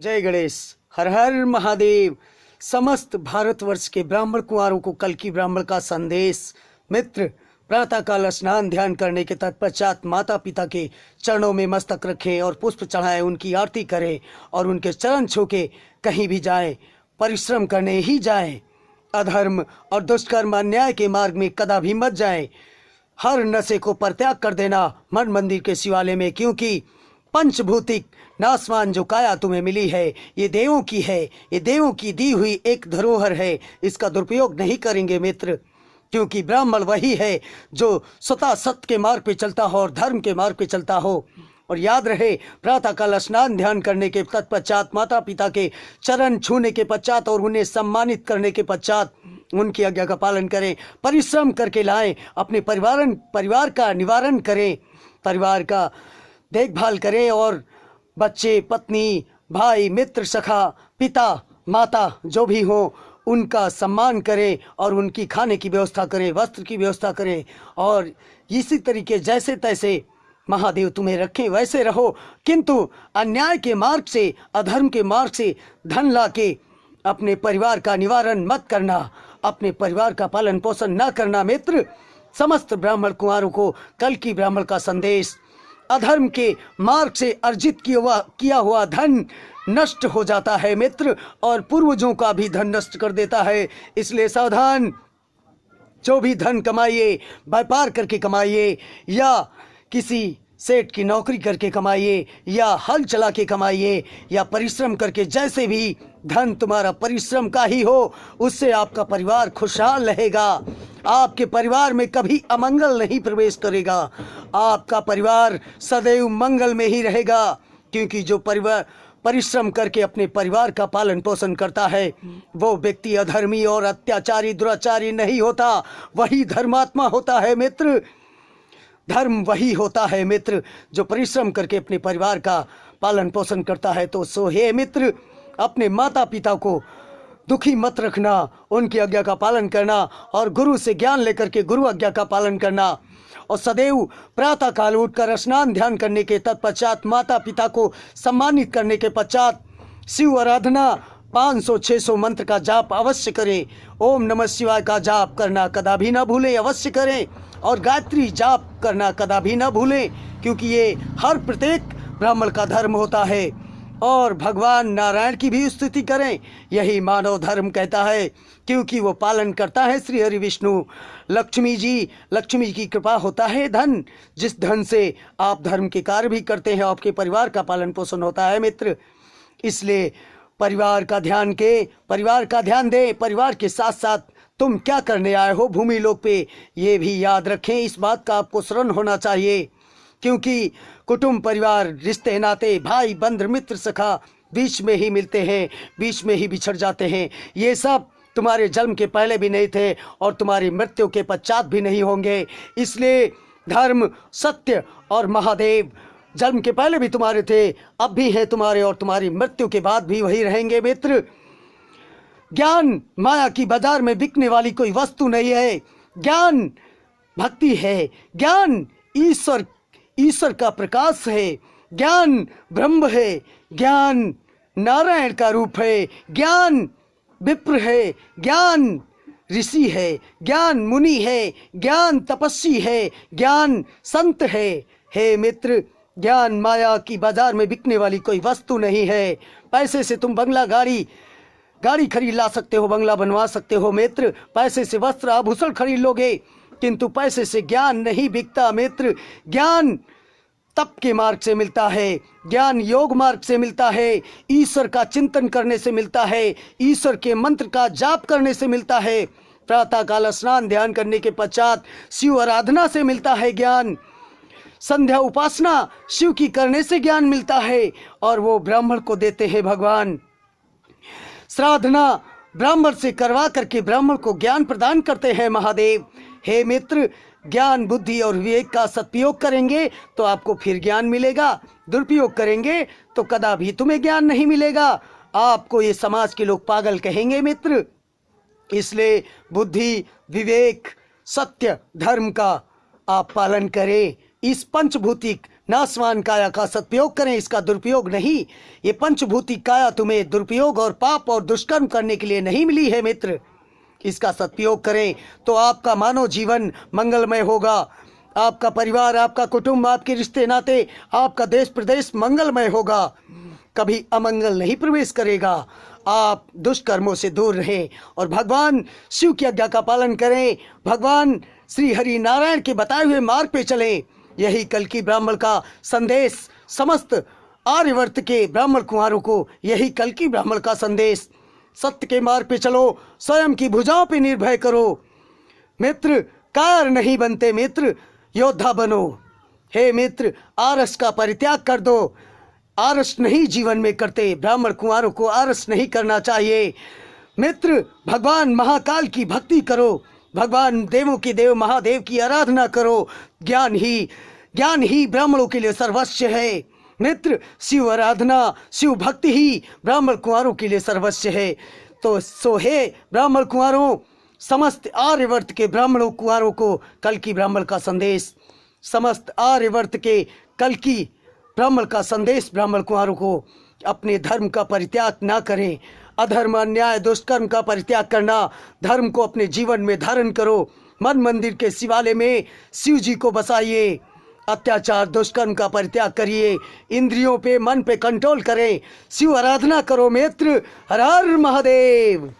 जय गणेश। हर हर महादेव। समस्त भारतवर्ष के ब्राह्मण कुंवारों को कल की ब्राह्मण का संदेश। मित्र, प्रातःकाल स्नान ध्यान करने के तत्पश्चात माता पिता के चरणों में मस्तक रखें और पुष्प चढ़ाएं, उनकी आरती करें और उनके चरण छू के कहीं भी जाएं, परिश्रम करने ही जाएं। अधर्म और दुष्कर्म अन्याय के मार्ग में कदापि मत जाएं। हर नशे को परित्याग कर देना मन मंदिर के शिवालय में, क्योंकि पंचभूतिक नासवान जो काया तुम्हें मिली है ये देवों की है, ये देवों की दी हुई एक धरोहर है। इसका दुरुपयोग नहीं करेंगे मित्र, क्योंकि ब्राह्मण वही है जो स्वतः सत्य के मार्ग पे चलता हो और धर्म के मार्ग पे चलता हो। और याद रहे, प्रातःकाल स्नान ध्यान करने के तत्पश्चात माता पिता के चरण छूने के पश्चात और उन्हें सम्मानित करने के पश्चात उनकी आज्ञा का पालन करें। परिश्रम करके लाएं, अपने परिवार का निवारण करें, परिवार का देखभाल करें और बच्चे, पत्नी, भाई, मित्र, सखा, पिता, माता जो भी हो उनका सम्मान करें और उनकी खाने की व्यवस्था करें, वस्त्र की व्यवस्था करें। और इसी तरीके जैसे तैसे महादेव तुम्हें रखें वैसे रहो, किंतु अन्याय के मार्ग से, अधर्म के मार्ग से धन ला के अपने परिवार का निवारण मत करना, अपने परिवार का पालन पोषण न करना। मित्र, समस्त ब्राह्मण कुंवारों को कल की ब्राह्मण का संदेश। अधर्म के मार्ग से अर्जित किया हुआ धन नष्ट हो जाता है मित्र, और पूर्वजों का भी धन नष्ट कर देता है। इसलिए सावधान। जो भी धन कमाइए, व्यापार करके कमाइए या किसी सेठ की नौकरी करके कमाइए या हल चला के कमाइए या परिश्रम करके, जैसे भी धन तुम्हारा परिश्रम का ही हो, उससे आपका परिवार खुशहाल रहेगा। आपके परिवार में कभी अमंगल नहीं प्रवेश करेगा, आपका परिवार सदैव मंगल में ही रहेगा। क्योंकि जो परिवार परिश्रम करके अपने परिवार का पालन पोषण करता है वो व्यक्ति अधर्मी और अत्याचारी दुराचारी नहीं होता, वही धर्मात्मा होता है मित्र। धर्म वही होता है मित्र जो परिश्रम करके अपने परिवार का पालन पोषण करता है। तो सो हे मित्र, अपने माता पिता को दुखी मत रखना, उनकी आज्ञा का पालन करना और गुरु से ज्ञान लेकर के गुरु आज्ञा का पालन करना। और सदैव प्रातः काल उठकर स्नान ध्यान करने के तत्पश्चात माता पिता को सम्मानित करने के पश्चात शिव आराधना 500-600 मंत्र का जाप अवश्य करें। ओम नमः शिवाय का जाप करना कदापि न भूलें, अवश्य करें। और गायत्री जाप करना कदापि न भूलें, क्योंकि ये हर प्रत्येक ब्राह्मण का धर्म होता है। और भगवान नारायण की भी स्तुति करें, यही मानव धर्म कहता है, क्योंकि वो पालन करता है श्री हरि विष्णु। लक्ष्मी जी की कृपा होता है धन, जिस धन से आप धर्म के कार्य भी करते हैं, आपके परिवार का पालन पोषण होता है मित्र। इसलिए परिवार का ध्यान दे। परिवार के साथ साथ तुम क्या करने आए हो भूमि लोक पे, ये भी याद रखें। इस बात का आपको स्मरण होना चाहिए, क्योंकि कुटुंब, परिवार, रिश्ते नाते, भाई, बंधु, मित्र, सखा बीच में ही मिलते हैं, बीच में ही बिछड़ जाते हैं। ये सब तुम्हारे जन्म के पहले भी नहीं थे और तुम्हारी मृत्यु के पश्चात भी नहीं होंगे। इसलिए धर्म, सत्य और महादेव जन्म के पहले भी तुम्हारे थे, अब भी हैं तुम्हारे और तुम्हारी मृत्यु के बाद भी वही रहेंगे मित्र। ज्ञान माया की बाजार में बिकने वाली कोई वस्तु नहीं है। ज्ञान भक्ति है, ज्ञान ईश्वर का प्रकाश है, ज्ञान ब्रह्म है, ज्ञान नारायण का रूप है, ज्ञान विप्र है, ज्ञान ऋषि है, ज्ञान मुनि है, ज्ञान तपस्वी है, ज्ञान संत है। हे मित्र, ज्ञान माया की बाजार में बिकने वाली कोई वस्तु नहीं है। पैसे से तुम बंगला गाड़ी खरीद ला सकते हो, बंगला बनवा सकते हो मित्र। पैसे से वस्त्र आभूषण खरीद लोगे, किंतु पैसे से ज्ञान नहीं बिकता मित्र। ज्ञान तप के मार्ग से मिलता है, ज्ञान योग मार्ग से मिलता है, ईश्वर का चिंतन करने से मिलता है, ईश्वर के मंत्र का जाप करने से मिलता है, प्रातःकाल स्नान ध्यान करने के पश्चात शिव आराधना से मिलता है ज्ञान, संध्या उपासना शिव की करने से ज्ञान मिलता है और वो ब्राह्मण को देते हैं भगवान। श्राद्धना ब्राह्मण से करवा करके ब्राह्मण को ज्ञान प्रदान करते हैं महादेव। हे मित्र, ज्ञान, बुद्धि और विवेक का सदुपयोग करेंगे तो आपको फिर ज्ञान मिलेगा, दुरुपयोग करेंगे तो कदापि तुम्हें ज्ञान नहीं मिलेगा। आपको ये समाज के लोग पागल कहेंगे मित्र। इसलिए बुद्धि, विवेक, सत्य, धर्म का आप पालन करें। इस पंचभौतिक नासवान काया का सदुपयोग करें, इसका दुरुपयोग नहीं। ये पंचभूति काया तुम्हें दुरुपयोग और पाप और दुष्कर्म करने के लिए नहीं मिली है मित्र। इसका सदुपयोग करें तो आपका मानव जीवन मंगलमय होगा, आपका परिवार, आपका कुटुंब, आपके रिश्ते नाते, आपका देश प्रदेश मंगलमय होगा, कभी अमंगल नहीं प्रवेश करेगा। आप दुष्कर्मों से दूर रहें और भगवान शिव की आज्ञा का पालन करें, भगवान श्री हरि नारायण के बताए हुए मार्ग पे चलें। यही कल्कि ब्राह्मण का संदेश समस्त आर्यवर्त के ब्राह्मण कुमारों को, यही कल्कि ब्राह्मण का संदेश। सत्य के मार्ग पे चलो, स्वयं की भुजाओं पे निर्भय करो मित्र, कार नहीं बनते मित्र, योद्धा बनो। हे मित्र, आरस का परित्याग कर दो, आरस नहीं जीवन में करते, ब्राह्मण कुमारों को आरस नहीं करना चाहिए मित्र। भगवान महाकाल की भक्ति करो, भगवान देवों के देव महादेव की आराधना करो। ज्ञान ही ब्राह्मणों के लिए सर्वस्व है मित्र। शिव आराधना, शिव भक्ति ही ब्राह्मण कुमारों के लिए सर्वस्व है। तो सो हे ब्राह्मण कुमारों, समस्त आर्यवर्त के ब्राह्मणों कुमारों को कल्कि ब्राह्मण का संदेश, समस्त आर्यवर्त के कल्कि ब्राह्मण का संदेश ब्राह्मण कुमारों को, अपने धर्म का परित्याग ना करें। अधर्म, अन्याय, दुष्कर्म का परित्याग करना, धर्म को अपने जीवन में धारण करो। मन मंदिर के शिवालय में शिव जी को बसाइए, अत्याचार दुष्कर्म का परित्याग करिए, इंद्रियों पे मन पे कंट्रोल करें, शिव आराधना करो मित्र। हर हर महादेव।